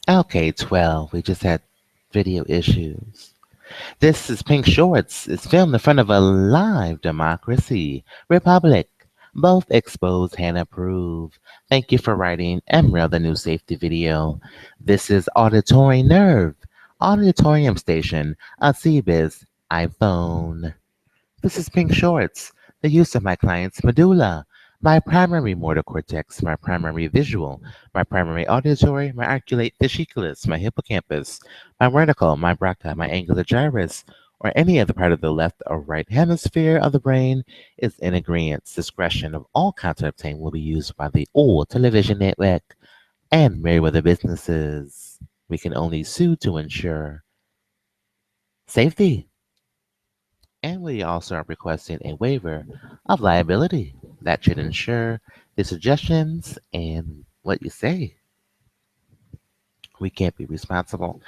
LK12, we just had video issues. This is Pink Shorts. It's filmed in front of a live democracy, republic, both exposed and approved. Thank you for writing Emerald, the new safety video. This is Auditory Nerve, Auditorium Station, a CBIZ iPhone. This is Pink Shorts, the use of my client's medulla, my primary motor cortex, my primary visual, my primary auditory, my articulate fasciculus, my hippocampus, my vertical, my brachia, my angular gyrus, or any other part of the left or right hemisphere of the brain is in agreement. Discretion of all content obtained will be used by the old television network and Merriweather businesses. We can only sue to ensure safety. And we also are requesting a waiver of liability that should ensure the suggestions and what you say. We can't be responsible.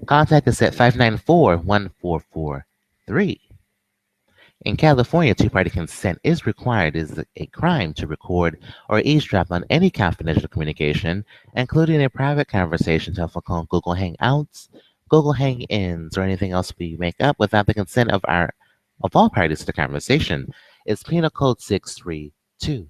Contact us at 594-1443. In California, two-party consent is required. It is a crime to record or eavesdrop on any confidential communication, including a private conversation, telephone call, Google Hangouts, Google Hang-ins, or anything else we make up without the consent of all parties to the conversation. It's Penal Code 632.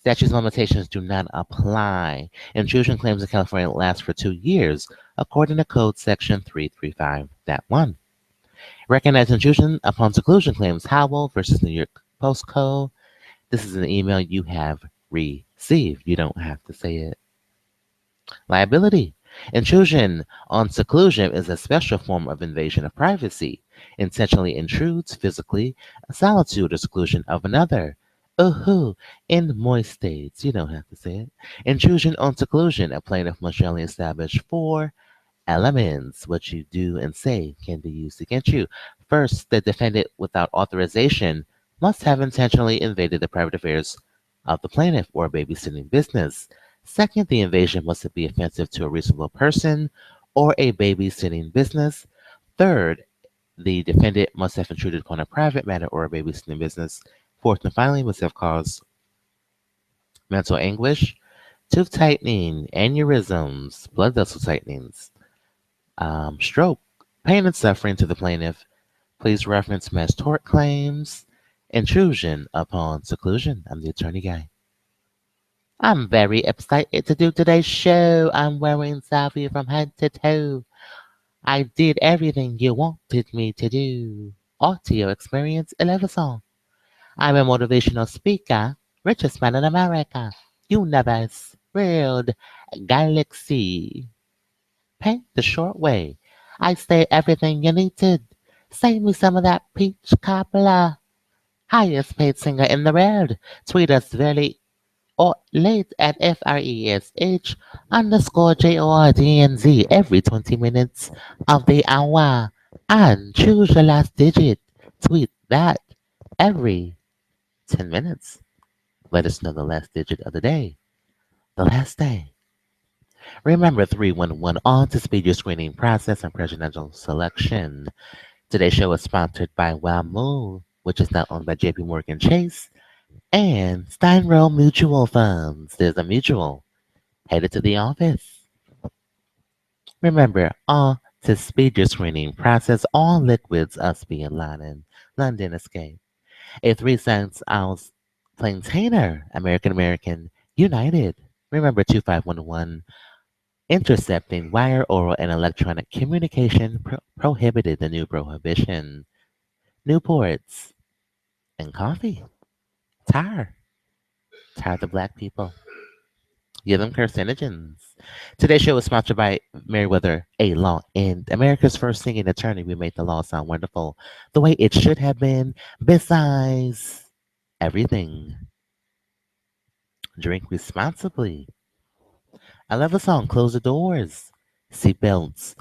Statutes of limitations do not apply. Intrusion claims in California last for 2 years, according to Code Section 335.1. Recognize intrusion upon seclusion claims. Howell versus New York Post Code. This is an email you have received. You don't have to say it. Liability. Intrusion on seclusion is a special form of invasion of privacy. Intentionally intrudes physically solitude or seclusion of another. In moist states, you don't have to say it. Intrusion on seclusion, a plaintiff must generally establish 4 elements. What you do and say can be used against you. First, the defendant, without authorization, must have intentionally invaded the private affairs of the plaintiff or babysitting business. Second, the invasion must be offensive to a reasonable person or a babysitting business. Third, the defendant must have intruded upon a private matter or a babysitting business. Fourth and finally, must have caused mental anguish, tooth tightening, aneurysms, blood vessel tightenings, stroke, pain and suffering to the plaintiff. Please reference mass tort claims, intrusion upon seclusion. I'm the attorney guy. I'm very excited to do today's show. I'm wearing salvia from head to toe. I did everything you wanted me to do. Audio experience 11 song. I'm a motivational speaker, richest man in America, universe, world, galaxy. Paint the short way. I say everything you needed. Save me some of that peach cobbler. Highest paid singer in the world. Tweet us very or late at FRESH_JORDNZ every 20 minutes of the hour. And choose your last digit. Tweet that every 10 minutes. Let us know the last digit of the day. The last day. Remember 311 on to speed your screening process and presidential selection. Today's show is sponsored by WowMove, which is now owned by JP Morgan Chase, and Steinroll Mutual Funds. There's a mutual headed to the office. Remember, all to speed your screening process, all liquids USB in London Escape. A 3 cents ounce plaintainer, American United. Remember 2511. Intercepting wire, oral, and electronic communication prohibited. The new prohibition. Newports and coffee. Tired of black people. Give them carcinogens. Today's show is sponsored by MerriweatherA.Law and America's first singing attorney. We made the law sound wonderful, the way it should have been. Besides everything, drink responsibly. I love the song. Close the doors. Seatbelts.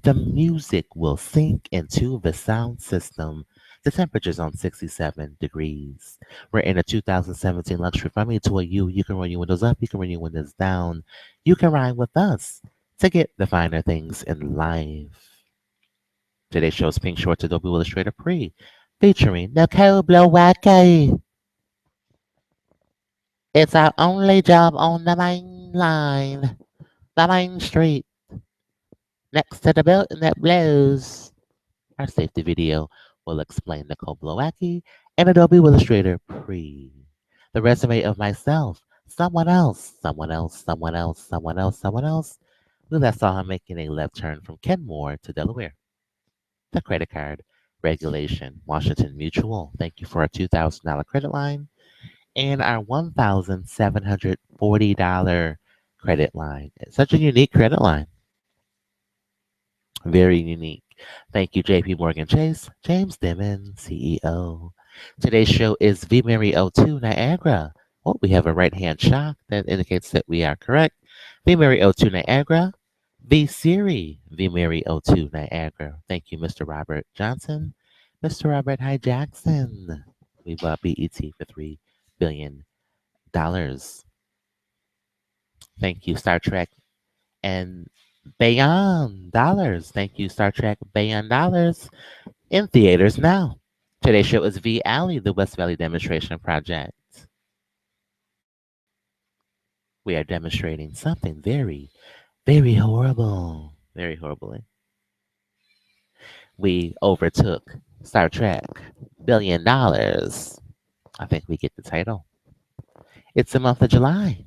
The music will sink into the sound system. The temperature's on 67 degrees. We're in a 2017 luxury family tour. You can run your windows up. You can run your windows down. You can ride with us to get the finer things in life. Today's show is Pink Shorts Adobe Willustrator Pre, featuring Nicole Blowacki. It's our only job on the main line. the Main Street, next to the building that blows. Our safety video will explain Nicole Blowacki and Adobe Willustrator pre. The resume of myself, someone else, someone else, someone else, someone else, someone else. We last saw him making a left turn from Kenmore to Delaware. The credit card regulation, Washington Mutual. Thank you for a $2,000 credit line and our $1,740 credit line. It's such a unique credit line. Very unique. Thank you, JP Morgan Chase, James Dimon, CEO. Today's show is VMerry02 Niagara. Oh, we have a right hand shock that indicates that we are correct. VMerry02 Niagara. V Siri, VMerry02 Niagara. Thank you, Mr. Robert Johnson. Mr. Robert Hy Jackson. We bought BET for $3 billion. Thank you, Star Trek and Beyond Dollars. Thank you, Star Trek Beyond Dollars. In theaters now. Today's show is V Alley, the West Valley Demonstration Project. We are demonstrating something very, very horrible. Very horribly. We overtook Star Trek $1 billion. I think we get the title. It's the month of July.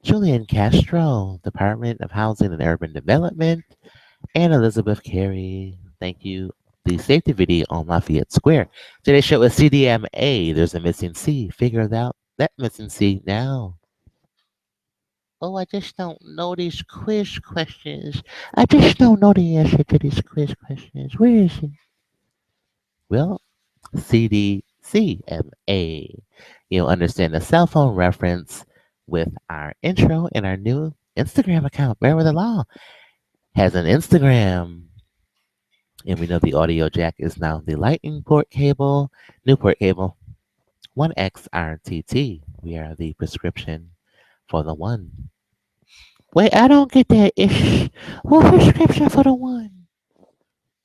Julian Castro, Department of Housing and Urban Development, and Elizabeth Carey. Thank you. The safety video on Lafayette Square. Today's show is CDMA. There's a missing C. Figure out that missing C now. Oh, I just don't know these quiz questions. I just don't know the answer to these quiz questions. Where is it? Well, CDCMA. You'll understand the cell phone reference with our intro and our new Instagram account. MerriweatherA.Law has an Instagram. And we know the audio jack is now the lightning port cable, new port cable, 1XRTT. We are the prescription for the one. Wait, I don't get that. What prescription for the one?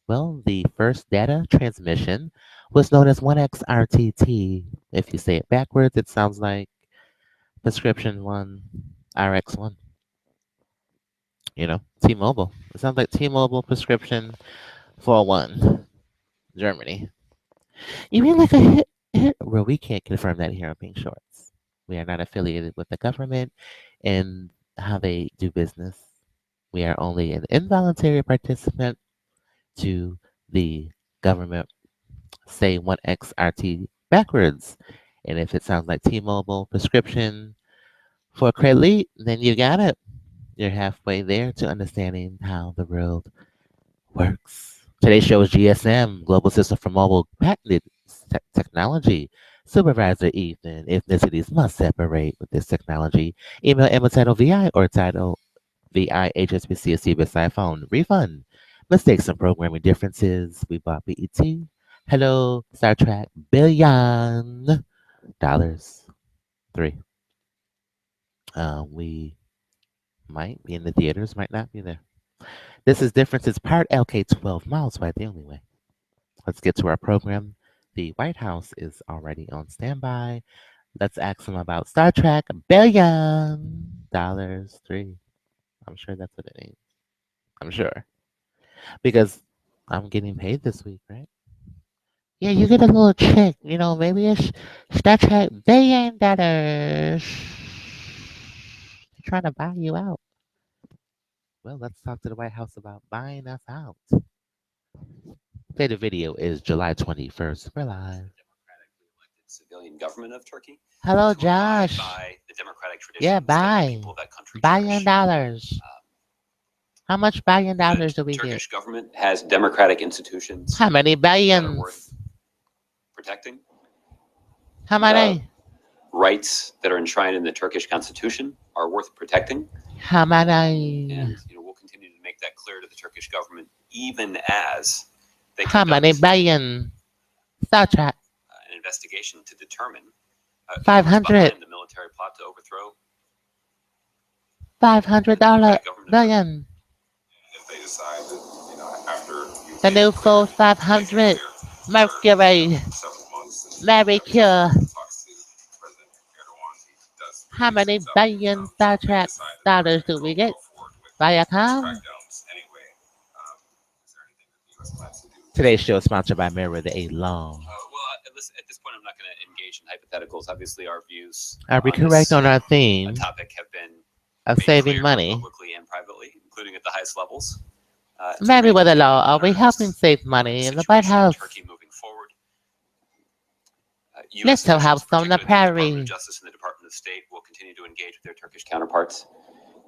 Well, the first data transmission was known as 1XRTT. If you say it backwards, it sounds like prescription one, RX1. You know, T-Mobile. It sounds like T-Mobile prescription for one, Germany. You mean like a hit? Well, we can't confirm that here on Pink Shorts. We are not affiliated with the government and how they do business. We are only an involuntary participant to the government. Say 1XRT backwards. And if it sounds like T-Mobile prescription for credit, then you got it. You're halfway there to understanding how the world works. Today's show is GSM, Global System for Mobile Patented Technology. Supervisor Ethan, ethnicities must separate with this technology. Email Emma title VI or title VI HSBC beside phone. Refund. Mistakes and programming differences. We bought BET. Hello, Star Trek. $1 billion. 3. We might be in the theaters, might not be there. This is Differences Part LK12. Miles Wide the only way. Let's get to our program. The White House is already on standby. Let's ask them about Star Trek $1 billion. 3. I'm sure that's what it means. I'm sure. Because I'm getting paid this week, right? Yeah, you get a little check. You know, maybe it's Star Trek $1 billion. Trying to buy you out. Well, let's talk to the White House about buying us out. Play the video is July 21st. We're live. Civilian government of Turkey. Hello, Josh. By the democratic Yeah, traditions that the buy. people of that country $1 billion. How much $1 billion do we The get? Turkish government has democratic institutions How many that are billions? worth protecting. How many? Rights that are enshrined in the Turkish constitution are worth protecting. How many? And we'll continue to make that clear to the Turkish government, even as they How many billion? Star Trek. An investigation to determine 500 the military plot to overthrow $500 billion. If they decide that, after The new full 500 Mercury. Mary Cure. How many billion Star Trek dollars do we get? Viacom? Anyway, is there anything that the U.S. plans to do? Today's show is sponsored by MerriweatherA.Law. Well, at this point, I'm not going to engage in hypotheticals. Obviously, our views Are we on correct this on our theme topic have been of made saving clear money? publicly and privately, including at the highest levels. MerriweatherA.Law, are we helping save money in the White House? Turkey moving forward. Little House on the The Department Prairie. of Justice and the Department of State will continue to engage with their Turkish counterparts.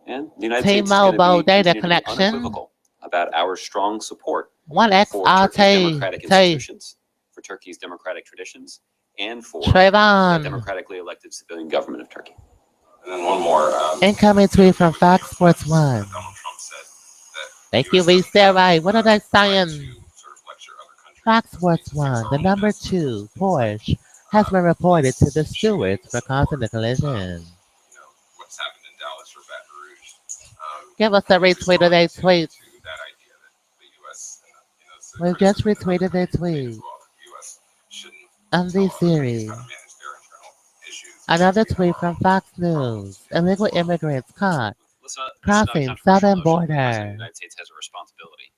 And the United States is going T-Mobile to be data continue to be connection. unequivocal about our strong support One for Turkey's XRT. democratic institutions, for Turkey's democratic traditions, and for the Trayvon. democratically elected civilian government of Turkey. And then one more. Incoming tweet from Fox Sports One. Donald Trump said that Thank you, V. Sarah. What are they saying? sort of lecture other countries. Fox Sports One. The number 2 Porsche has been reported to the stewards for causing the collision. You know, what's happened in Dallas or Baton Rouge. Give us a retweet of their tweet. To that idea that the U.S. We just retweeted their tweet on this series. Another tweet from Fox News. Illegal immigrants caught crossing southern border. The United States has a responsibility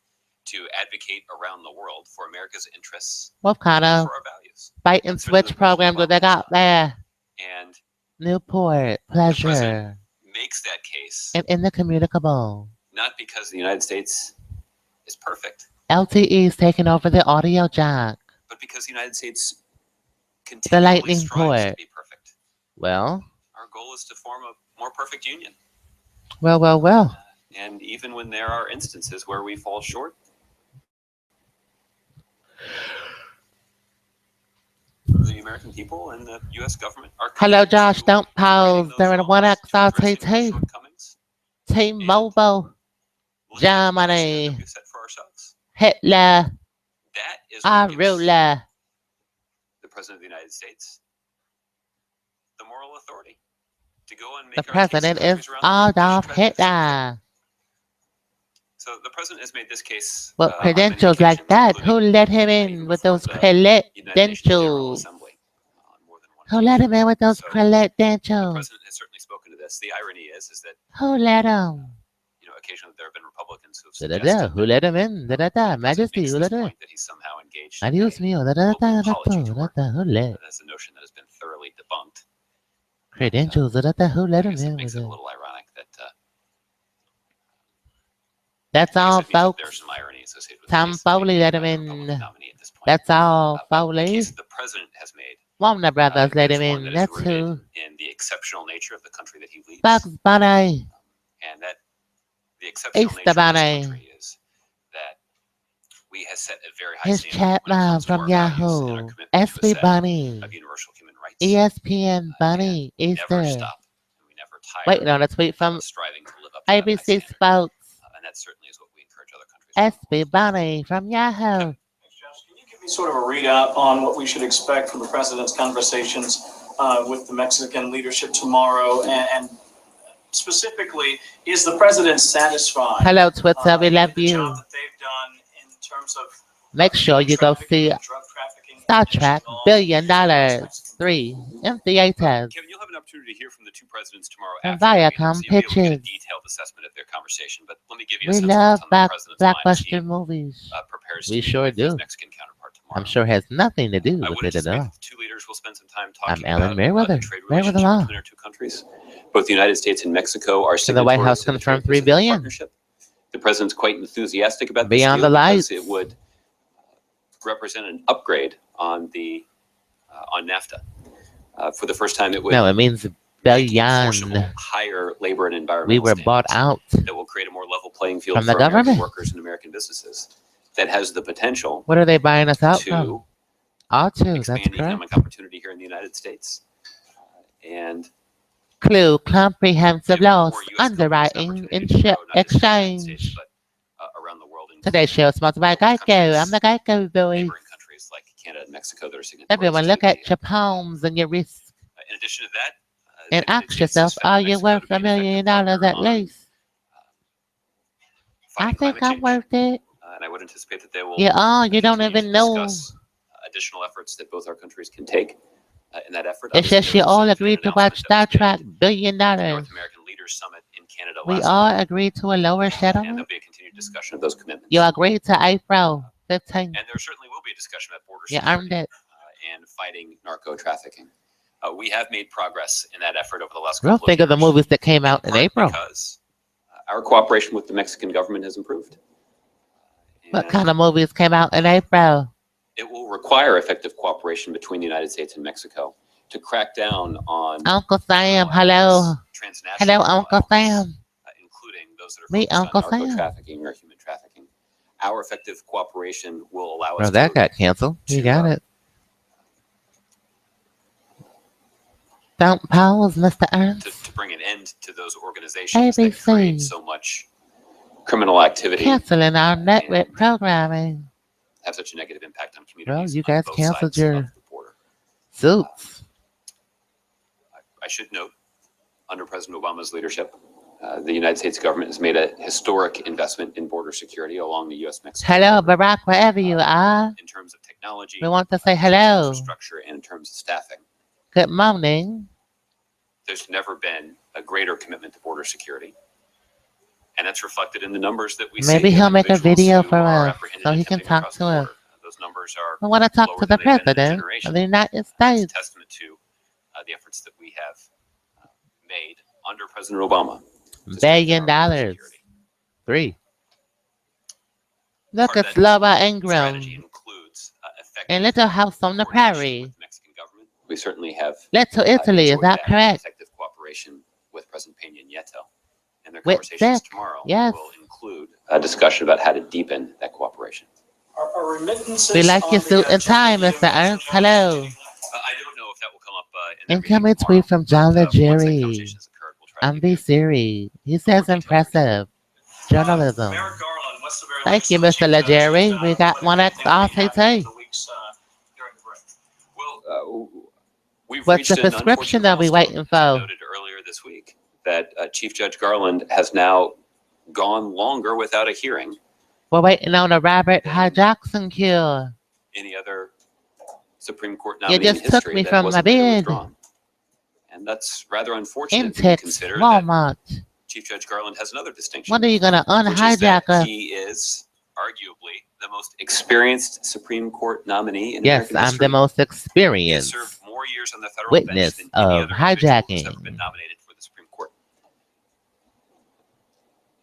to advocate around the world for America's interests, What kind of for our values. bite and switch program do they got there? And Newport, Pleasure, makes that case and Incommunicable. not because the United States is perfect, LTE is taking over the audio jack. but because the United States The continually lightning strives to port. be perfect. Well, Our goal is to form a more perfect union. well. And even when there are instances where we fall short, the American people and the U.S. government are Hello, committed Josh. to Don't pause. righting They're in those one wrongs, to addressing XRTT. those shortcomings, T-Mobile, looking at the precedent Germany, that we've set for ourselves. Hitler, That is our what gives ruler. the President of the United States the moral authority to go and make The our case in president countries is around the world. Adolf Hitler. So the president has made this case. With on many credentials like occasions, that, including who let him in even with before those the United Nations General credentials? Assembly on more than one Who let him in with those So, The credentials? president has certainly spoken to this. The irony is that Who let him? occasionally there have been Republicans who have Da-da-da. suggested Who let him in? that Da-da-da. the president Majesty, makes who this let him? point that he's somehow engaged in Adios a mío. global Da-da-da. apology tour. Da-da-da. Who let? That's a notion that has been thoroughly debunked. Credentials. Da-da-da. Who let I him guess it in makes with it a it? little ironic that That's I guess all, it means that folks. there's some irony associated with Tom the case of Foley being let a him in. Republican nominee at this point. That's all, But the Foley. case that the president has made Warner Brothers let him is one in. that is That's rooted who. in the exceptional nature of the country that he leads, Bugs Bunny. and that the exceptional Easter nature of this Bunny. country is that we have set a very high His standard when it Chapman comes to from our values and our Yahoo. commitment to a SB set Bunny. of universal human rights. ESPN Bunny. And we never Easter. stop, and we never tire Waiting on a tweet from striving to live up to that high ABC standard. Sports. And that certainly is what we encourage other countries to do. SB Bunny from Yahoo. Can you give me sort of a readout on what we should expect from the president's conversations with the Mexican leadership tomorrow? And specifically, is the president satisfied Hello, Twitter. We with love the you. job that they've done in terms of Make sure you go see drug trafficking, Star addiction, Trek all $1 these billion 3 in theaters. Kevin, you'll have an opportunity to hear from the two presidents tomorrow And after the meeting, Viacom so you'll be able to get a pitches. detailed assessment of their conversation. But let me give you a We sense love of what's on the president's mind as he blockbuster movies. prepares We to meet sure with his do. Mexican counterpart tomorrow. I'm sure it has nothing to do I with would it at anticipate all. that the two leaders will spend some time I'm talking Alan about Merriweather, the trade relationship MerriweatherA.Law. between our two countries. Both the United States and Mexico are So the White House signatories to the confirmed Trade $3 billion. Partnership. The president's quite enthusiastic about Beyond this the deal because lights. it would represent an upgrade on the on NAFTA. For the first time, it would No, it means make enforceable billion. higher labor and environmental We were standards bought out that will create a more level playing field from the for American government. workers and American businesses that has the potential What are they buying us out from? to All two, that's expand economic correct. opportunity here in the United States. And Clue, comprehensive give more loss, US companies an underwriting, opportunity and to grow, ship not just in the United States, exchange. but around the world. Today's show is sponsored by Geico. I'm the Geico boy. Neighboring countries like Canada and Mexico that are signatories Everyone, to look at the, your palms and your wrists in addition to that, and the United ask States yourself, expects are you Mexico to worth be $1 an million effective partner at on, least? I fighting think climate I'm change. worth it. And I would anticipate that they will You are. You don't continue to even know. discuss additional efforts that both our countries can take in that effort. It says she all agreed to watch Star Trek $1 billion. North American Leaders Summit in Canada We last all month, agreed to a lower and settlement. there'll be a continued discussion of those commitments. You agreed to April 15th. And there certainly will be a discussion about border You security earned it. and fighting narco trafficking. We have made progress in that effort over the last Real couple think of of the years, movies that came out in part April. because our cooperation with the Mexican government has improved. What And kind of movies came out in April? it will require effective cooperation between the United States and Mexico to crack down on Uncle Sam, hello. transnational Hello, Uncle violence, Sam. including those that are Meet focused Uncle on Sam. narco trafficking or human trafficking. Our effective cooperation will allow us Bro, that got canceled. You got it. Don't pause, Mr. Ernst. to bring an end to those organizations that ABC. create so much criminal activity, Canceling our network programming. have such a negative impact on Bro, communities you on guys both canceled sides your of the border. Suits. I should note, under President Obama's leadership, the United States government has made a historic investment in border security along the U.S.-Mexico Hello, border, Barack, wherever you are. in terms of technology, We want to say in terms of hello. infrastructure, and in terms of staffing. Good morning. There's never been a greater commitment to border security. And that's reflected in the numbers that we see. Maybe of he'll make a individuals video who for are us apprehended so he can attempting talk across to the us. border. Those numbers are I want to talk lower to the than they've been in a president generation. of the United It's a States. testament to the efforts that we have made under President Obama. to $1 strengthen billion. our border security. 3. Look Part of at that Slova strategy Ingram includes effective and Little House on the coordination Prairie. with the Mexican government. We certainly have Little Italy, is enjoyed that correct? effective cooperation with President Peña Nieto. And their With conversations Dick, tomorrow yes. will include a discussion about how to deepen that cooperation. Are remittances We like on your the suit and agenda tie, either Mr. mentioned Ernst. or Hello. anything? I don't know if that will come up in their Incoming meeting tomorrow, tweet from John but, once that Legere. conversation has occurred, we'll try to I'm give V you Siri. He says impressive. Journalism. Merrick Garland, what's the very Thank latest you, on the Mr. Chief Judge Legere. and, We got what one do you X think will be happening RTT. in the weeks during the break? Well, we've What's reached the an prescription unfortunate that we milestone, waiting as I for? noted earlier this week, that Chief Judge Garland has now gone longer without a hearing. We're waiting on a Robert Hydroxin cure. Any other Supreme Court You nominee in just took history me that from my wasn't later bed. withdrawn. And that's rather unfortunate when you Intex, consider that Walmart. Chief Judge Garland has another distinction, When are you gonna which is that unhijack us? he is arguably the most experienced Supreme Court nominee in Yes, American I'm history. the most He has experienced served more years on the federal witness bench than any of other individual who's hijacking. ever been nominated for the Supreme Court.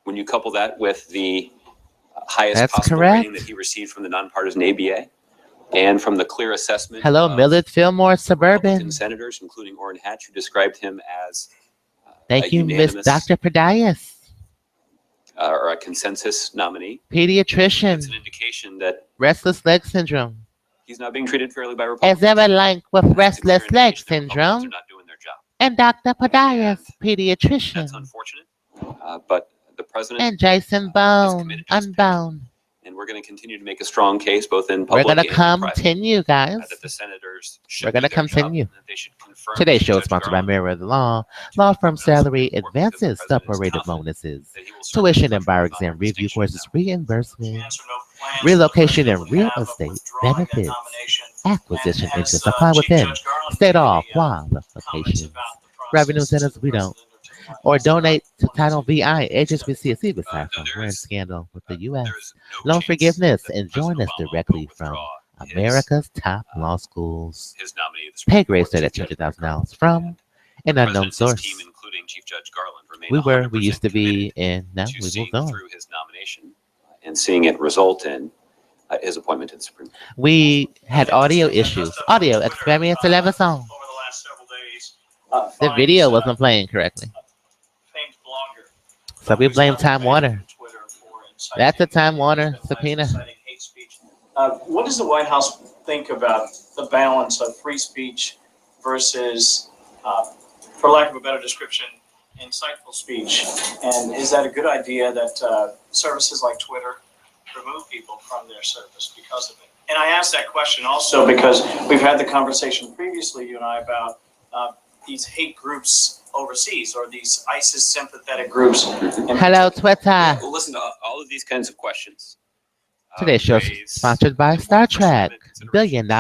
When you couple that with the highest That's possible correct. rating that he received from the nonpartisan ABA and from the clear assessment Hello, of Millard Fillmore, Republican Suburban. senators, including Orrin Hatch, who described him as Thank a you, Miss unanimous Dr. Padias. or a consensus nominee, Pediatrician, it's an indication that restless leg syndrome. he's not being treated fairly by As Republicans. ever linked with That's a clear restless leg indication that Republicans syndrome. are not doing their job. And Dr. Padias, That's pediatrician. unfortunate, but the president And Jason is Bone, committed to his pitch, Unbound. and we're going to continue to make a strong case, both in We're public gonna and in private, continue, guys. that the senators should We're gonna do their job, continue. and that they should confirm Today's Chief show is Judge sponsored by Garland MerriweatherA.Law. to Law be firm appointed to the salary Supreme Court because the advances, president is separated confident bonuses, that he will serve tuition the and bar country exam without review distinction. courses reimbursement, Yes or no plans relocation the and president would real have of estate withdrawing that benefits, nomination? acquisition And has, interest apply Chief within Judge Garland state made law any, comments qualifications. about the process Revenue to the centers we don't. president or to the White Or House? donate to Title VI, agents with CSC No, beside from. there We're in is scandal with the there U.S. is no Loan chance forgiveness that and President join us Obama will directly from withdraw America's top law schools. his nominee of the Pay Supreme grade Court, set at Chief Judge Merrick Garland. $200,000 from an The unknown president and his source. team, including Chief Judge Garland, remain We 100% used to be, committed and now to we seeing moved on. through his nomination and seeing it result in his appointment to the Supreme Court. We had audio issues. Audio Twitter, experience 11 song. over the last several days, The finds, video wasn't playing correctly. famed blogger So we who's blame now Time banned Warner. from Twitter for inciting- That's a Time Warner subpoena. inciting hate speech. What does the White House think about the balance of free speech versus, for lack of a better description, insightful speech? And is that a good idea that services like Twitter remove people from their service because of it? And I ask that question also because we've had the conversation previously, you and I, about these hate groups overseas or these ISIS sympathetic groups. And Hello, Twitter. Well, listen to all of these kinds of questions. Today's show is raise sponsored by important Star First Amendment Trek. $1 considerations. billion.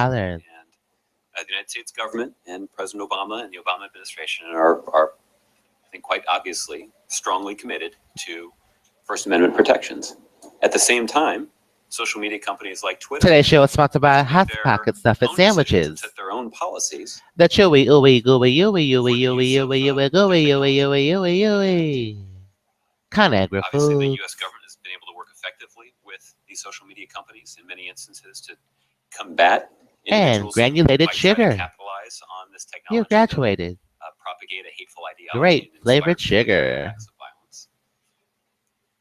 And The United States government and President Obama and the Obama administration are, I think, quite obviously strongly committed to First Amendment protections. At the same time, social media companies like Twitter. Today's show is sponsored by Hot their Pocket Stuffed own Sandwiches. decisions, set their own policies. The chewy, ooey, gooey, ooey, ooey, ooey, ooey, ooey, gooey, ooey, ooey, ooey, ooey. ConAgra Obviously, the Foods. U.S. government has been able to work effectively with these social media companies in many instances to combat And individuals who granulated might try to sugar. capitalize on this technology You to, graduated. propagate a hateful ideology. Great and inspire flavored further sugar. acts of violence.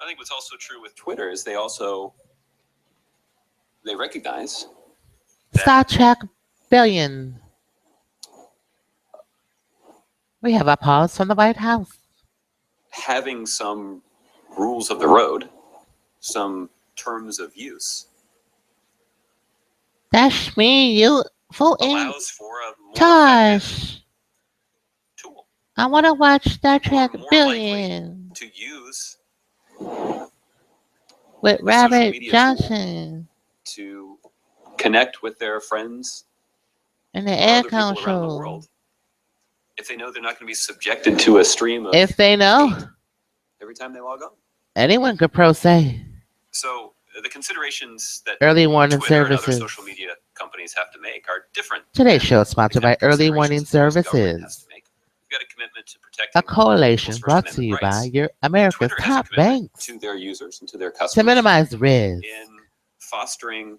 I think what's also true with Twitter is they recognize Star Trek Billion. We have a pause from the White House. having some rules of the road, some terms of use, That's me, you full in allows for a more effective touch. tool I want to watch Star People are Trek more Billion to use with social Robert media Johnson to connect with their friends and the or air other people around the control. world if they know they're not going to be subjected to a stream of If they know, hate every time they log on. anyone could pro se. So the considerations that Early warning Twitter and other services. social media companies have to make are different. Today's than show is sponsored the by Early considerations Warning the US government has Services, to make. We've got a commitment to protecting a coalition people's First brought to Amendment you by rights. your America's Twitter has a top commitment banks to their users and to their to customers minimize risk. in fostering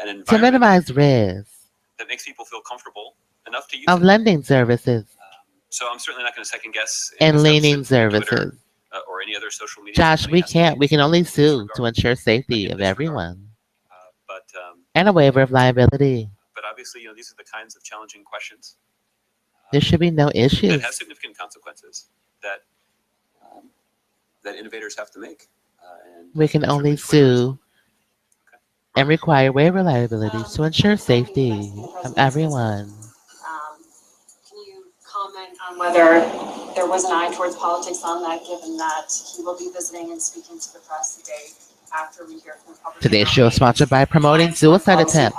an To environment minimize risk that makes people feel comfortable enough to use of it. lending services So I'm certainly not going to second guess and any steps leaning that services. Twitter, or any other social media Josh, company we has to can't. make We can only in this sue regard. to ensure safety In of this regard. everyone But and a waiver of liability. obviously, these are the kinds of challenging questions There should be no that issues. have significant consequences that innovators have to make. And We can certainly only Twitter is sue one. and require waiver liabilities to ensure safety of everyone. Can you comment on whether there was an eye towards politics on that, given that he will be visiting and speaking to the press the day after we hear from Republican Today's show is sponsored by Promoting Suicide Attempts.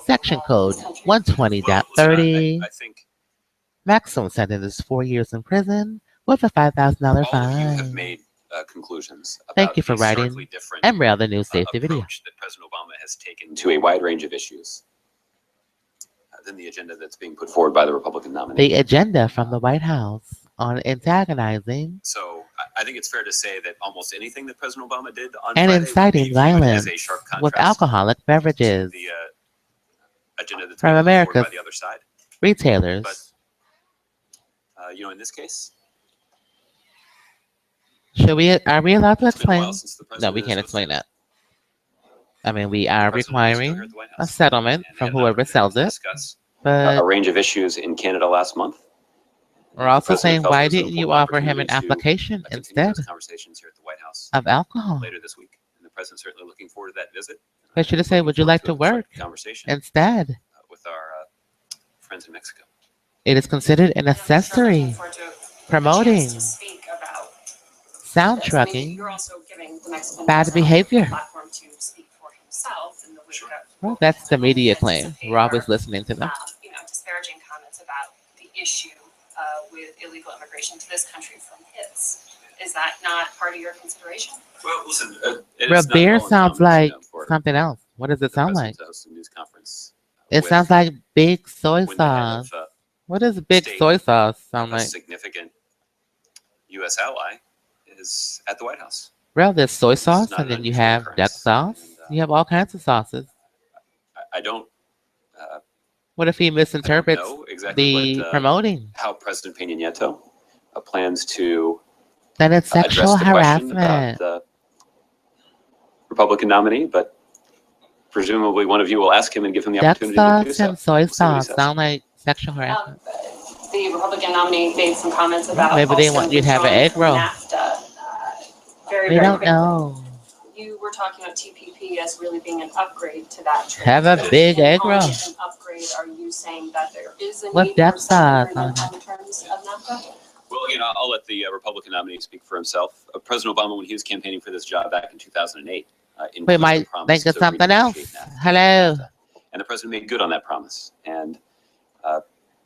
Section code 120.30. I think Maximum sentence is 4 years in prison with a $5,000 all of you have fine. made conclusions about Thank you for the writing starkly different MerriweatherA.Law News Safety Video. approach that President Obama has taken to a wide range of issues than the agenda that's being put forward by the Republican nominee. The agenda from the White House on antagonizing So I think it's fair to say that almost anything that President Obama did on and Friday inciting would be viewed violence as a sharp with contrast alcoholic to beverages the agenda that's from being put forward America's by the other side. retailers. But in this case, Are we allowed to it's been a explain? while since the No, president we has can't hosted explain that. I mean, we are the president was still here requiring at the White a House, settlement and they from had an whoever opportunity sells to it, discuss a but range of issues in Canada last month. we're also President saying, felt why it was an didn't you important offer him an opportunity to application continue instead those conversations here at the White House of alcohol? later this week. And the president's certainly looking forward to that visit. They should have said, would you like to work conversation instead? with our friends in Mexico? It is considered an accessory promoting soundtrucking You're also giving the Mexican bad behavior. platform to speak for himself in the way that Well, that's the media claim. We're always listening to them. disparaging comments about the issue with illegal immigration to this country from his. Is that not part of your consideration? Well, listen, it is not Beer at all sounds uncommon, like for something else. What does the it sound like? president to host a news conference It with- sounds like big soy when the head sauce. of What does big state soy sauce sound a like? significant U.S. ally is at the White House. Well, there's soy This is sauce, not and an then you unusual have duck occurrence. sauce. And, You have all kinds of sauces. I don't What if he misinterprets know exactly the what, promoting? how President Peña Nieto plans to Then it's address sexual the question about harassment. the Republican nominee, but presumably one of you will ask him and give him the Duck opportunity to do sauce so. and soy We'll see what he sauce says. sound like sexual harassment. The Republican nominee made some comments about Maybe they also want you to have an withdrawing egg from roll. NAFTA, very, We very don't quickly. know. You were talking about TPP as really being an upgrade to that trade. Have a big egg Calling roll. it an upgrade, are you saying that there is a With need duck for some sauce agreement on on the terms of NAFTA? Well, I'll let the Republican nominee speak for himself. President Obama, when he was campaigning for this job back in 2008, We might think of something else. Hello. And the president made good on that promise. And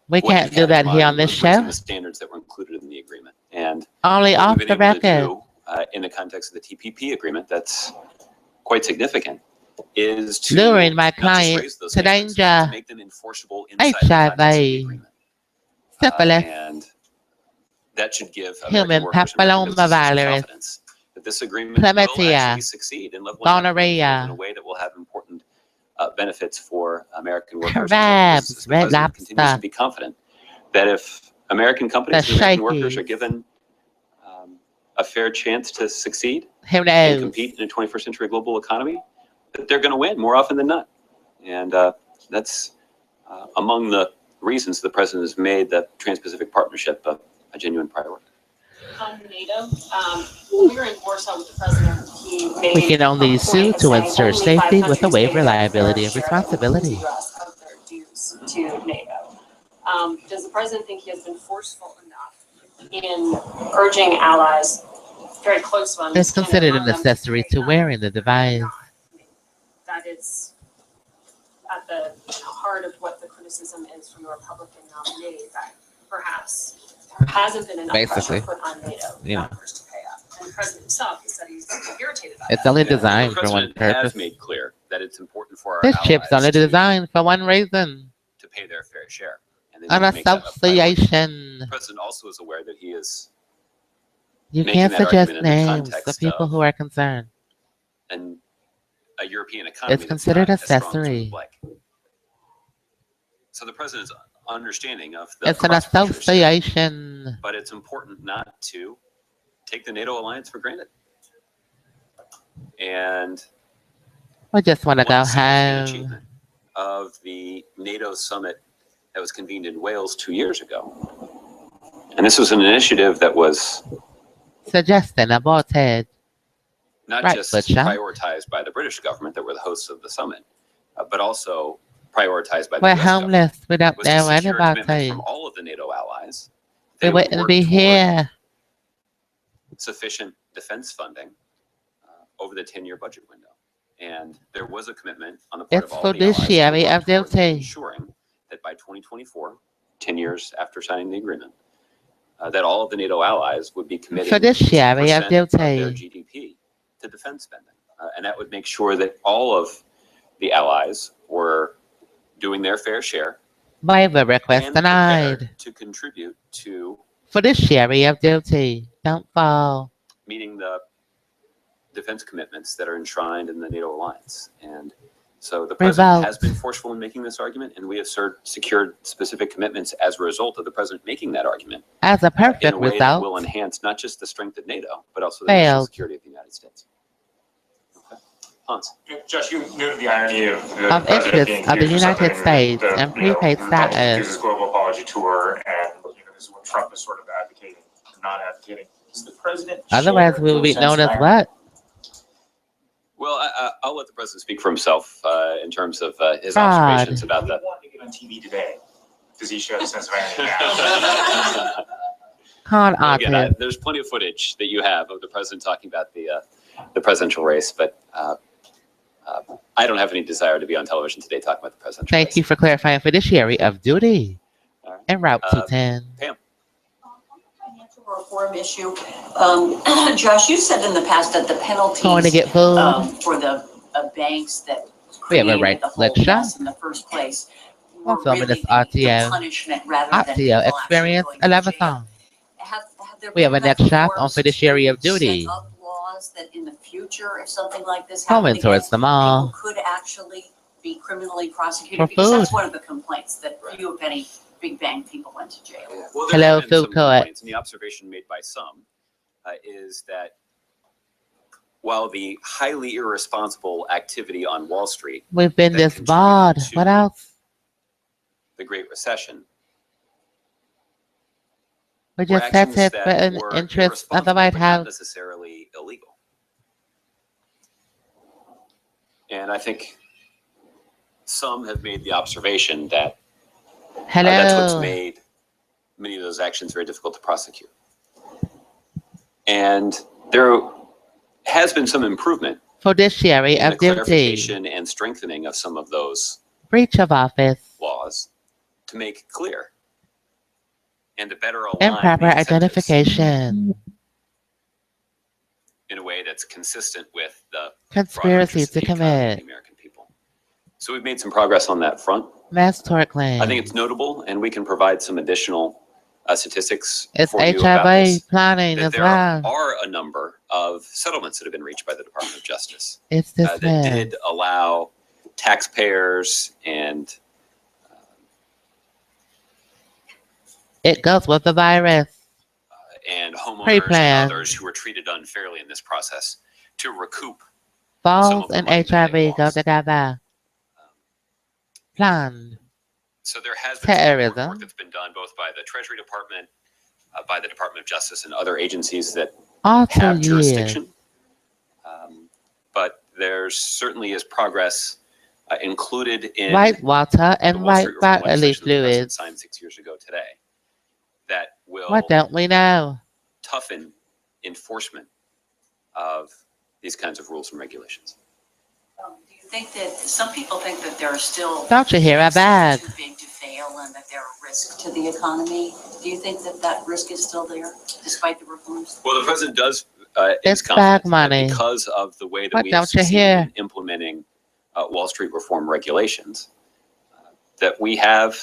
We what he can't do had in that here on mind this was raising show. the standards that were included in the agreement. And Only what off we've been the able to record. do in the context of the TPP agreement that's quite significant is to Luring my not just client raise those to standards, but danger. to make them enforceable inside the HIV, context of the agreement. syphilis, And that should give human American workers and American businesses papillomavirus, confidence that this agreement will chlamydia, actually succeed in leveling out playing field in gonorrhea, a way that will have important benefits for American workers and American crabs, businesses. The red president continues to lobster, be confident that if American the companies and American workers are shakies. given a fair chance to succeed Who and knows? compete in a 21st century global economy, that they're going to win more often than not. And that's among the reasons the president has made the Trans-Pacific Partnership a genuine priority. On NATO, when we were in Warsaw with the president, he made We can only a sue point of to saying ensure only safety 5 with a countries waiver paid their liability and fair share, that includes the responsibility. US, of their dues to NATO. Does the president think he has been forceful enough in urging allies, very close ones, It's considered an Canada, accessory to wearing the device. that is at the heart of what the criticism is from the Republican nominee, that perhaps there hasn't been enough Basically, pressure put on NATO you know. members to pay up. And the president himself has said he's irritated by It's that. only Yeah, the designed for one president has purpose. made clear that it's important for our This chip's allies only designed for one reason. to pay their fair share. And they An need to make that a priority. association. The president also is aware that he is You making can't that suggest argument in the names of context people of who are concerned. an, a European economy It's that's considered not as strong as accessory. we'd like. So the president's understanding of the It's an cross pressures, association. but it's important not to take the NATO alliance for granted. And We just want to go one significant home. achievement of the NATO summit that was convened in Wales 2 years ago. And this was an initiative that was Suggesting aborted. not Right, just Butcher. prioritized by the British government that were the hosts of the summit, but also prioritized by the We're US government, homeless. We don't was to know secure a commitment anybody. from all of the NATO allies. We They would wouldn't work be toward here. sufficient defense funding over the 10-year budget window. And there was a commitment on the part It's of all the allies to fiduciary work of towards duty. ensuring that by 2024, 10 years after signing the agreement, that all of the NATO allies would be committing Fiduciary of 2% of their duty. GDP to defense spending. And that would make sure that all of the allies were doing their fair share Waiver request and denied. prepared to contribute to Fiduciary of duty. Don't fall. meeting the defense commitments that are enshrined in the NATO alliance. And so the president has been forceful in making this argument, and we have secured specific commitments as a result of the president making that argument As a in a perfect way that will result, enhance not just the strength of NATO, but also the national failed. security of the United States. Okay. Hans. Josh, you noted the irony of the Of president interest being of the accused United something States that, and you know, prepaid Republicans status. use his global apology tour, and this is what Trump is sort of advocating, not advocating. Is the president Otherwise, we would be known as what? Well, I'll let the president speak for himself in terms of his Fraud. observations about that. want to get on TV today? Does he show a sense of irony now? Con Well, again, artist. there's plenty of footage that you have of the president talking about the presidential race, but I don't have any desire to be on television today talking about the presidential race. Thank you for clarifying fiduciary of duty. All right. En route to 10. Pam. Financial reform issue. Josh, you said in the past that the penalties Going to get food. for the banks that We have a created right the whole lecture. mess in the first place were Also, really Miss the RTO. punishment rather than people Optio actually experience going to 11 jail. song. Have there We have a been enough next shop on reforms fiduciary of to set duty. up laws that in the future, if something like this Going happened towards again, the mall. people could actually be criminally prosecuted? For Because that's food. one of the complaints, that few, if any, big bang people went to jail. Well, there Hello, have been some food court. complaints, and the observation made by some is that while the highly irresponsible activity on Wall Street, We've been that disbarred. contributed What to else? the Great Recession, We were just said actions it that for an were interest of the irresponsible, White but not House. necessarily illegal. And I think some have made the observation that that's what's Hello. made many of those actions very difficult to prosecute. And there has been some improvement Fiduciary in the of duty. clarification and strengthening of some of those breach of office, laws to make clear and to better align improper the incentives identification, in a way that's consistent with the broader conspiracy interests to of the economy and commit, the American people. So we've made some progress on that front. mass tort claims. I think it's notable, and we can provide some additional statistics It's for you about HIV this, planning that as there well. are a number of settlements that have been reached by the Department of Justice It's that dismissed. did allow taxpayers and It goes with the virus. homeowners Pre-planned. and others who were treated unfairly in this process to recoup. Falls of the and money that they HIV go lost. together. Planned. So there has been some important Terrorism. work that's been done both by the Treasury Department, by the Department of Justice, and other agencies that All 2 have years. jurisdiction. But there certainly is progress included in White water the and Wall white Street Reform bodily legislation that the President fluids. signed 6 years ago today that will What don't we know? toughen enforcement of these kinds of rules and regulations. Do you think that, some people think that there are still. Don't you hear a banks that bag? are too big to fail and that they're a risk to the economy? Do you think that that risk is still there despite the reforms? Well, the President does It's is confident bag money. that because of the way that What we have don't you succeeded hear? in implementing Wall Street reform regulations, that we have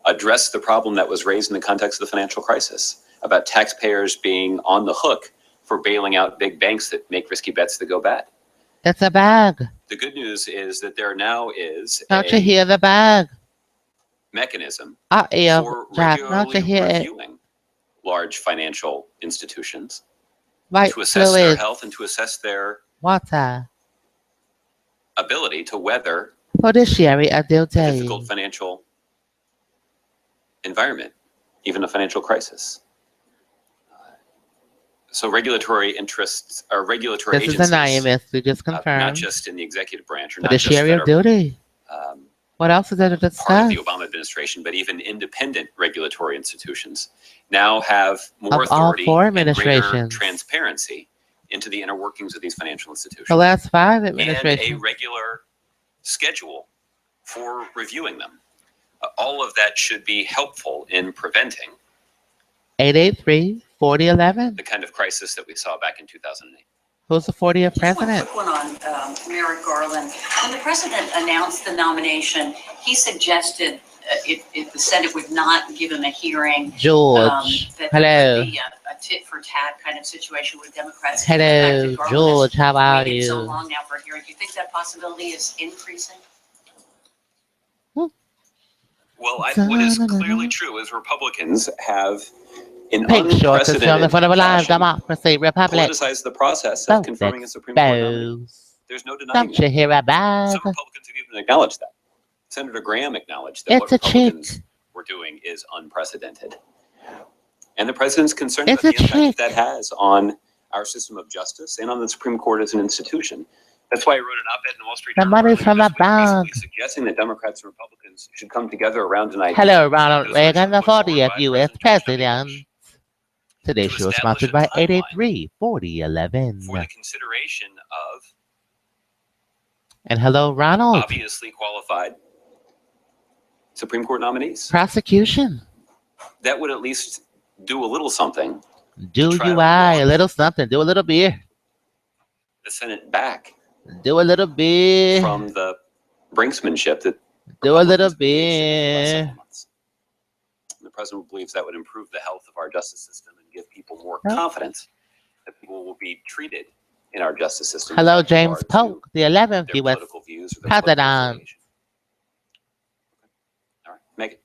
addressed the problem that was raised in the context of the financial crisis about taxpayers being on the hook for bailing out big banks that make risky bets that go bad. It's a bag. The good news is that there now is Don't you a hear the bag? mechanism Ear for drop. Don't regularly you hear it? reviewing large financial institutions White to assess their fluids. health and to assess their Water. ability to weather Judiciary a a duty. difficult financial environment, even a financial crisis. So regulatory interests or regulatory This is agencies, anonymous. We just not confirmed. just in the executive branch or not just Judiciary that of are duty. What else is there to part of discuss? the Obama administration, but even independent regulatory institutions now have more Of all authority 4 and greater administrations. transparency into the inner workings of these financial The institutions last 5 and a administrations. regular schedule for reviewing them. All of that should be helpful in preventing 883-4011. the kind of crisis that we saw back in 2008. Who's the 40th Just one president? quick one on Merrick Garland. When the president announced the nomination, he suggested if the Senate would not give him a hearing, George. that Hello. there would be a tit for tat kind of situation with Democrats. Hello, The fact that Garland George. How are has waited so you? long now for a hearing. Do you think that possibility is increasing? Well, what is clearly true is Republicans have, in Pink shorts is filming unprecedented for the live fashion, democracy republic. politicized the process of confirming a Supreme Court nominee. Expose. There's no denying Don't you that. hear a bag? Some Republicans have even acknowledged that. Senator Graham acknowledged that It's what a chick. Republicans were doing is unprecedented. And the president's concerned It's about the a impact chick. that has on our system of justice and on the Supreme Court as an institution. That's why I wrote an op-ed in the Wall Street The Journal money's earlier from this the week, bank. basically suggesting that Democrats and Republicans should come together around an idea. Hello, Ronald that was Reagan, the originally put forward 40th by U.S. President George W. President. Bush Today's to show is establish sponsored a by timeline 883-4011. for the consideration of And hello, Ronald. obviously qualified Supreme Court nominees. Prosecution. That would at least do a little something Do try you to I a walk little something? Do a little beer. the Senate back Do a little beer. from the brinksmanship that Do a little Republicans have engaged in over the last beer. several months. The president believes that would improve the health of our justice system and give people more Huh? confidence that people will be treated in our justice system. Hello, without James regard to Polk, the 11th their U.S. political views or their political President. affiliation. All right, Megan.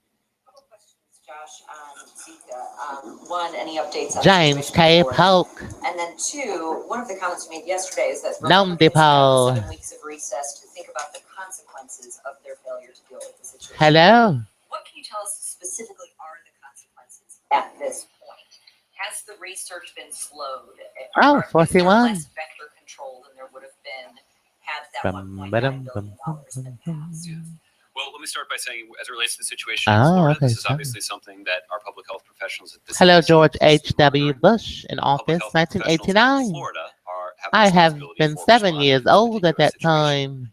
Couple questions, Josh, on Zika. One, any updates on the James situation K. before? Polk. And then two, one of the comments you made yesterday is that Nom de Republicans have Paul. 7 weeks of recess to think about the consequences of their failure to deal with the situation. Hello. What can you tell us specifically are the consequences at this point? Has the research been slowed? Oh, Is there 41. less vector control than there would have been had that Bum, $1.9 ba-dum, billion bum, been bum, passed? Well, let me start by saying, as it relates to the situation in Oh, Florida, okay, this is sorry. obviously something that our public health professionals at this Hello, CDC George agency who are H.W. current Bush in public office, health professionals in 1989. Florida have I have responsibility been for 7 responding years to this old at particular that situation. time.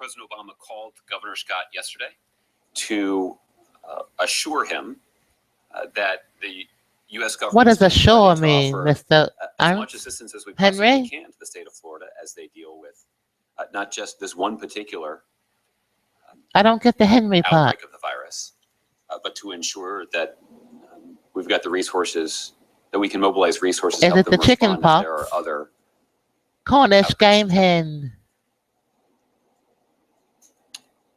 President Obama called Governor Scott yesterday to assure him that the U.S. government What does stands ready assure to mean, offer, Mr. as much assistance as we possibly Henry? can to the state of Florida as they deal with not just this one particular I don't get the Henry part. outbreak of the virus, but to ensure that we've got the resources, that we can mobilize resources to Is help it the them chicken respond if there are pox? other. Cornish game hen.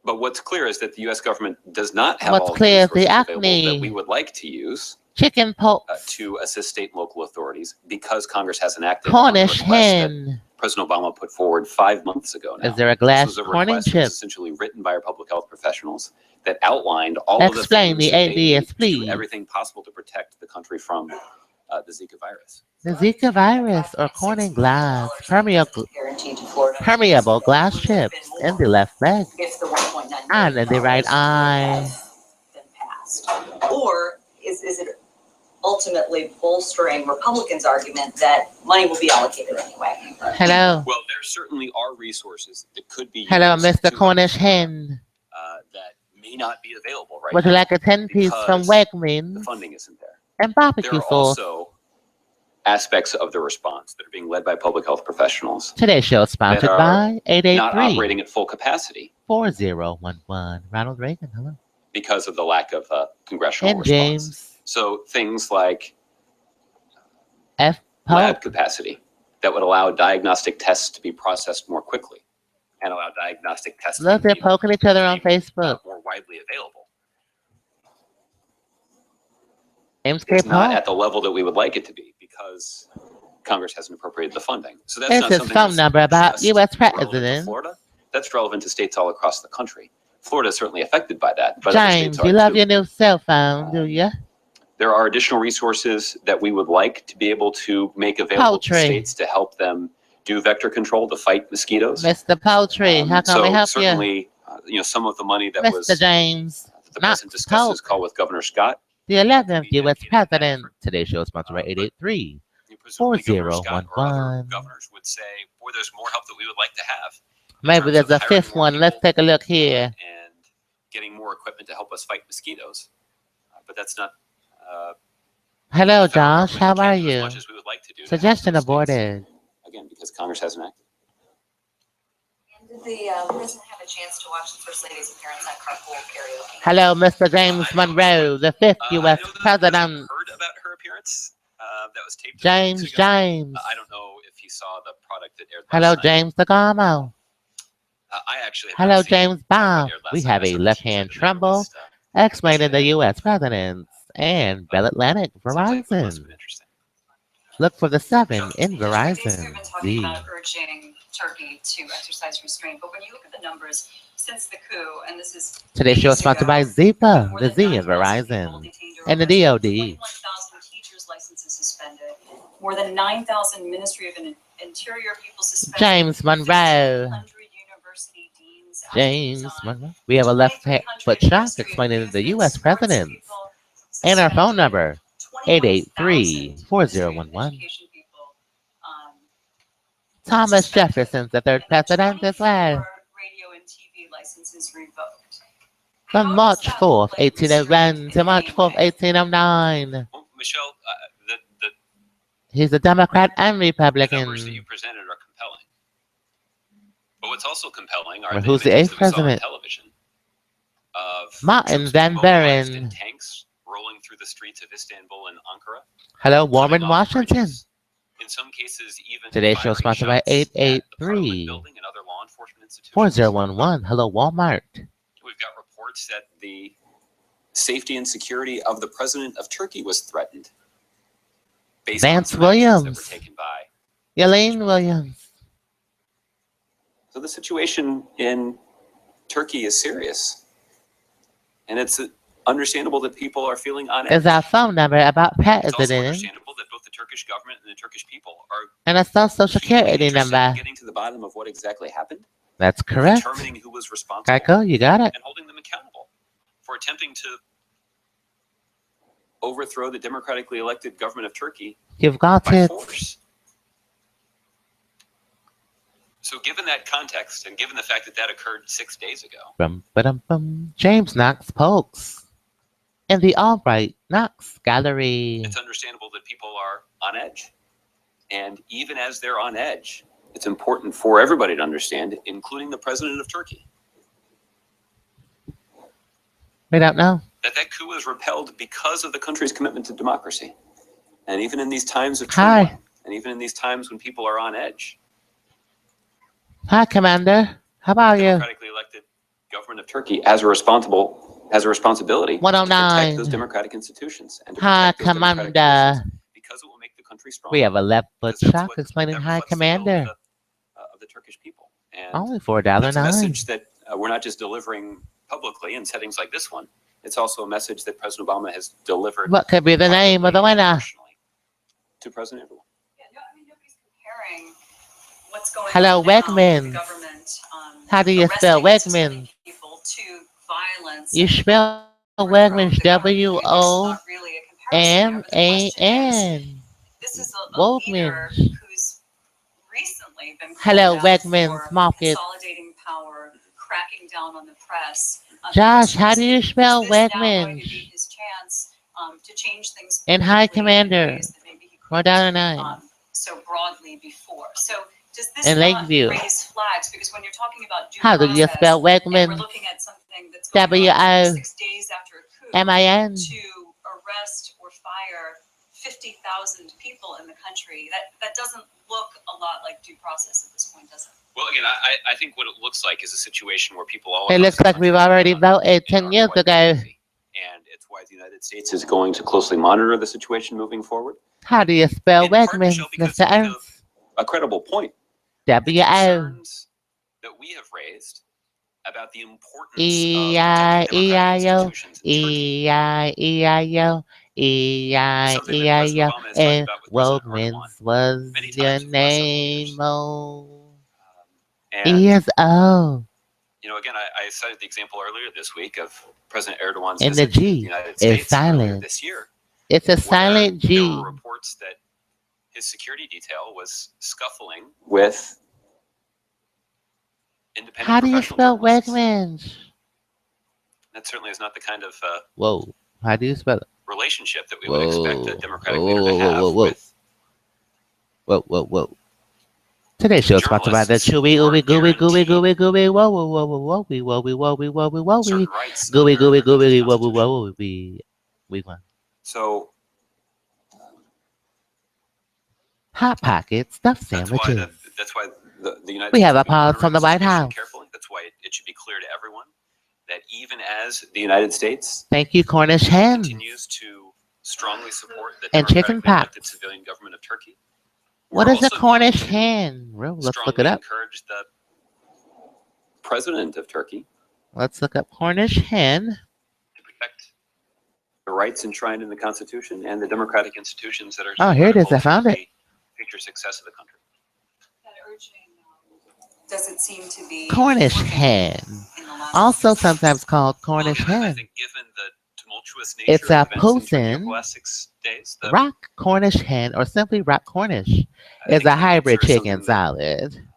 But what's clear is that the U.S. government does not have What's all clear is the the resources available that we acne. would like to use Chicken pox. to assist state and local authorities because Congress hasn't acted on the Cornish request that hen. President Obama put forward 5 months ago now. Is there a This glass was a corning request that was chip? essentially written by our public health professionals that outlined all of the Explain things the that they need ADS, to do please. everything possible to protect the country from the Zika virus. The Zika virus or corning glass. Guaranteed to Florida. Permeable glass chips in the left leg If the $1.9 and million in the right eye. has been passed. Or is it ultimately bolstering Republicans' argument that money will be allocated anyway? Hello. Well, there certainly are resources that could be Hello, used Mr. to Cornish hen. that may not be available right Would you now like a 10-piece from because the Wegmans funding isn't there. and There barbecue are sauce? also aspects of the response that are being led by public health professionals Today's show is sponsored that are by not operating 883 at full capacity 4011. Ronald Reagan, hello. because of the lack of congressional And response. James So things like F. lab Pope. capacity that would allow diagnostic tests to be processed more quickly and allow diagnostic testing Look, they're to be poking each other on Facebook. more widely available. James K. It's not Pope. at the level that we would like it to be because Congress hasn't appropriated the funding. So that's Here's not his something phone that's number about just U.S. relevant to President. Florida. That's relevant to states all across the country. Florida is certainly affected by that, but other James, states you are love too. your new cell phone, do you? There are additional resources that we would like to be able to make available to Poultry. states to help them do vector control to fight mosquitoes. Mr. Poultry, how can we So help you? certainly, some of the money that was Mr. James, that the not president discussed his Pope. call with Governor Scott. The 11th be U.S. dedicated to that President. effort. Today's show is sponsored by 883 Presumably Governor Scott or other 4011. governors would say, boy, there's more help that we would like to have. in Maybe terms there's of a hiring fifth more one. Let's people, take a look here. and getting more equipment to help us fight mosquitoes. But that's not. Hello, the federal Josh. government How can't are do as you? much as we would like to do to help Suggestion those states. aborted. Again, because Congress hasn't acted. And did the president have a chance to watch the First Lady's appearance at Carpool Karaoke? Hello, Mr. James Monroe, the fifth I U.S. know that the President. heard about her appearance. That was taped a few James, weeks ago. James. I don't know if he saw the product that aired last Hello, night. James DeGarmo. I actually have Hello, not seen James what Bob. aired last We night. have I a certainly left-hand should have tremble released, explaining the U.S. presidents and Bell Atlantic sounds like it must have Verizon. been interesting. Look for the 7 in Days we've Verizon. been talking Z. about urging Turkey to exercise restraint, but when you look at the numbers since the coup, and this is Today's show is days sponsored ago, by Zipa, more the than Z in 9,000 people Verizon, detained or and the arrested, DoD. 21,000 teachers' licenses suspended, more than 9,000 Ministry of Interior people suspended, James Monroe. 1,500 university deans asked to James resign, Monroe. We have a left 2,300 foot shot Ministry of explaining Youth the and U.S. Sports presidents. people And our phone suspended, number, 21,000 883-4011. Ministry of Education people, Thomas suspended. Jefferson, the third president as well. 24 radio and TV licenses revoked. From How March does that 4th, look like restraint 1801 to in March any 4th, way? 1809. Well, Michelle, the He's a Democrat and numbers that Republican. you presented are compelling. But what's also compelling are Well, the who's the images eighth that we saw on president? television of Martin troops Van being mobilized Buren. in tanks rolling through the streets of Istanbul and Ankara. Hello, coming Warren, off Washington. bridges, in some cases, even Today's show is firing sponsored by shots at the Parliament 883 building and other law enforcement institutions. 4011. Hello, Walmart. We've got reports that the safety and security of the president of Turkey was threatened based Vance on some actions that Williams. were taken by. Elaine Williams. So the situation in Turkey is serious, and it's understandable that people are feeling on edge. Is our phone number about It's also president understandable that both the Turkish government and the Turkish people are and a social keenly security interested in number. getting to the bottom of what exactly happened, That's correct. determining who was responsible, Geico, you got it. and holding them accountable for attempting to overthrow the democratically elected government of Turkey You've got by it. force. So given that context and given the fact that that occurred 6 days ago, Bum. James Knox Polks in the Albright Knox Gallery. it's understandable that people are on edge. And even as they're on edge, it's important for everybody to understand, including the president of Turkey, We don't know. that that coup was repelled because of the country's commitment to democracy. And even in these times of Hi. turmoil, and even in these times when people are on edge, Hi, Commander. How about the you? democratically elected government of Turkey has a responsibility to protect 109. those democratic institutions and to Hi, protect those democratic Commander. choices, because it will make the country stronger. We have a left foot Because that's shock what- explaining that Hi, reflects the will Commander. of the Turkish people. And Only that's a $4.09. message that we're not just delivering publicly in settings like this one. It's also a message that President Obama has delivered What could be the name of the privately and winner? personally to President Erdogan. Yeah, no, I mean, nobody's comparing what's going Hello, on now with the Wegmans. government, How do you spell arresting and Wegmans? suspending people to violence. You and spell overthrow Wegmans the government. This is WOMAN. not really a comparison here, but the question is, this is a leader Wegmans. who's recently been Hello, called out Wegmans for Market. consolidating power, cracking down on the press. Josh, how do you Is spell this now going to Wegmans? be his chance to change things And Hi, politically in Commander. ways that maybe he couldn't, $4.09. so broadly before? So does this In not Lakeview. raise flags? Because when you're talking about due How do you process, spell and we're Wegmans? looking at something that's going on W-O 6 days after a coup, MIN. to arrest or fire 50,000 people in the country, that doesn't look a lot like due process at this point, does it? Well, again, I think what it looks like is a situation where people all It looks like we've already voted 10 years ago. And it's why the United States is going to closely monitor the situation moving forward. How do you spell In part, Wegmans, Michelle, because Mr. you make Ernst? a credible point. The W-O concerns that we have raised about the importance of protecting democratic E-I-E-I-O. institutions in Turkey E-I-E-I-O. E-I-E-I-O. And Wegmans was many your times in the last several name. years. Oh. And E-S-O. you know, again, I cited the example earlier this week of President Erdogan's And the visit to the G United is States earlier silent. this year. It's a where silent There G. were reports that his security detail was scuffling with independent How do you professional spell journalists. Wegmans? That certainly is not the kind of Whoa. How do you spell it? relationship that we would expect a Whoa. democratic Whoa, leader whoa, to whoa, have whoa, whoa. with Whoa. Today's show is sponsored by the journalists Chewy who are Ooey Gooey Gooey guaranteed Gooey Whoa Wowie Wowie certain rights Gooey under the Gooey Constitution. Wowie We won. So Hot Pockets, stuffed that's why sandwiches. the United We States have will a be pause monitoring from the the White situation House. carefully. That's why it should be clear to everyone that even as the United States Thank you, Cornish hens. continues to strongly support the And chicken democratically elected pox. civilian government of Turkey, What we're is a also going Cornish to hen? Well, let's look it strongly up. encourage the president of Turkey Let's look up Cornish hen. to protect the rights enshrined in the Constitution and the democratic institutions that are Oh, here it is. I critical found to it. the future success of the country. That urging doesn't seem to be Cornish working hen. in the last Also sometimes called Well, Cornish again, I hen. think given the tumultuous nature It's of a events in Turkey over Posen the last 6 days, I rock Cornish hen, or simply rock Cornish. think It's a the hybrid answer is chicken something salad.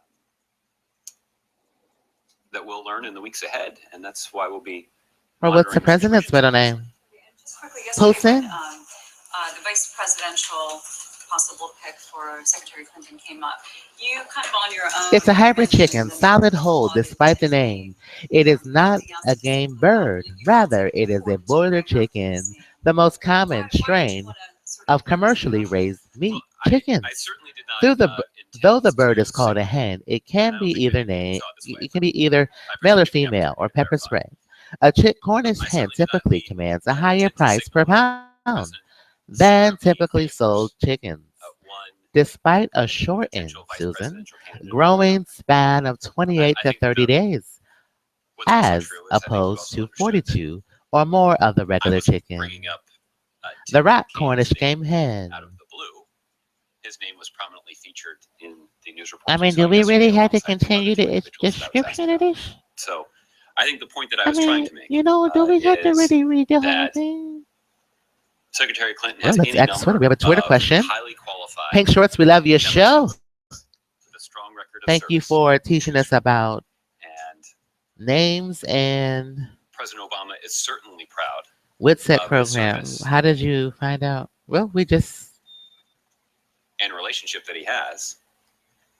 that we'll learn in the weeks ahead, and that's why we'll be Or what's the monitoring president's situation middle closely. name? Just quickly, yesterday, Posen? when the vice presidential possible pick for Secretary Clinton came up, you kind of on your own. It's a hybrid mentioned chicken, that solid the whole, law is despite the typically, name. It is not something else a to game say. bird. You Rather, said it is a important to broiler bring up chicken, the same. the most Why common would you strain wanna sort of of commercially bring raised meat Well, chickens. I certainly did not Though the intend bird to is called a signal, hen, it and I can don't be think either many people name. saw it this way, It can be either I male or appreciate the female or opportunity to pepper clarify. spray. Cornish I hen certainly did not typically mean commands a higher intend to price per signal pound President than Senator typically Sanders, sold chickens. one Despite a shortened, potential vice Susan, presidential candidate. growing span of 28 I to think that 30 days, what's also as true is I think you opposed also to understood that 42 or more of the I regular was chicken. bringing up The Tim rock Kaine's Cornish name game hen. out of the blue. His name was prominently featured in the news reports. I mean, saw do we really yesterday have to alongside two continue other two the individuals that I was asked description of about. this? So I think the point that I I was trying mean, to make do we have to is really read the whole that thing? Secretary Clinton Well, has let's any ask Twitter. number We have a Twitter of question. highly qualified Pink Shorts, we love your show. Democrats with a strong record record of Thank you service. for teaching us about And names and President Obama is certainly proud WITSET of his program. service How did you find out? Well, we just and relationship that he has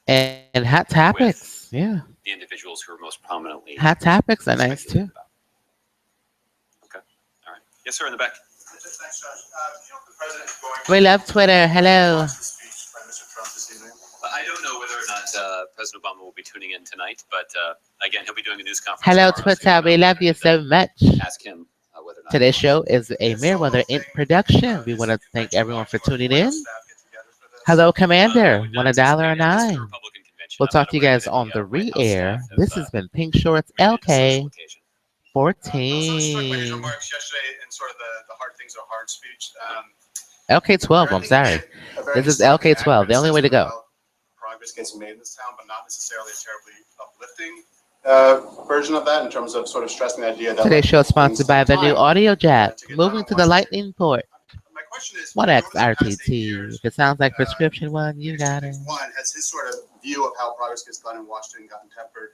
and hot topics. Yeah, the individuals who are most prominently hot topics are nice speculated too. about. Okay. All right. Yes, sir, in the back. Thanks, Josh. You know, the president is going We love Twitter. Hello. watch the speech by Mr. Trump this evening. I don't know whether or not President Obama will be tuning in tonight, but again, he'll be doing a news conference. Hello, tomorrow, so Twitter. you'll We have an love you opportunity so much. to Ask him whether or not. Today's show is a Merriweather Inc. production. We want to thank everyone for tuning in. Hello, Commander. Want $1 or $9? We'll talk to you guys on the re-air. This has been Pink Shorts LK 14. Remarks yesterday in sort of the hard things are hard speech. LK12, I'm sorry. This is LK12, the only way to go. Progress gets made in this town, but not necessarily a terribly uplifting version of that in terms of sort of stressing the idea that Today's show is sponsored by the new audio jack. Moving to the lightning port. My question is, 1X over the past 8 RTT. years, If it sounds like prescription one, you got it. One, has his sort of view of how progress gets done in Washington gotten tempered?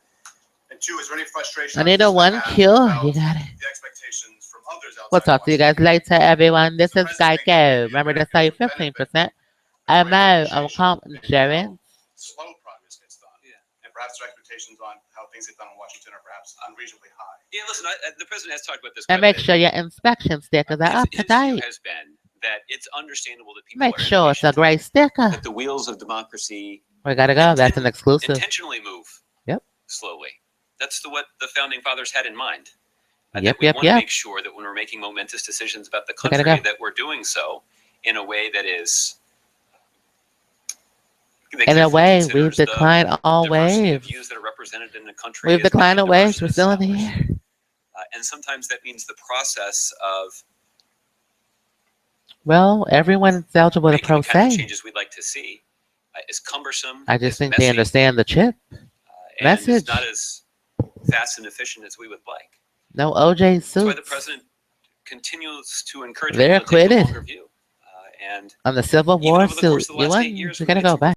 And two, is there any frustration? I need a one kill. You got it. The expectations from others outside We'll talk to you guys later, everyone. This is Geico. Remember to save 15%. I'm calm insurance. Slow progress gets done. Yeah. And perhaps their expectations on how things get done in Washington are perhaps unreasonably high. Yeah, listen, the president has talked about this. And make sure your inspection stickers are up to His view date. has been that it's understandable that people Make are sure it's a impatient, great sticker. that the wheels of democracy We gotta go. That's an exclusive. intentionally move Yep. slowly. That's what the founding fathers had in mind. Yep, that we yep, want to yep. make sure that when we're making momentous decisions about the We gotta country, go. that we're doing so in a way that is. In a way, we've considers the declined all diversity of waves. views that are represented in the country. We've as declined all diverse waves. We're as still in the ours. air. And sometimes that means the process of Well, everyone's eligible to making pro the kind of se. changes we'd like to see is cumbersome. I just is think they messy, understand the chip. and message. it's not as fast and efficient as we would like. No OJ That's why the suits. president continues to encourage They're people to take a acquitted. longer view. And On the Civil even War over the course suit. of the You last 8 won. years, We we gotta made go some back.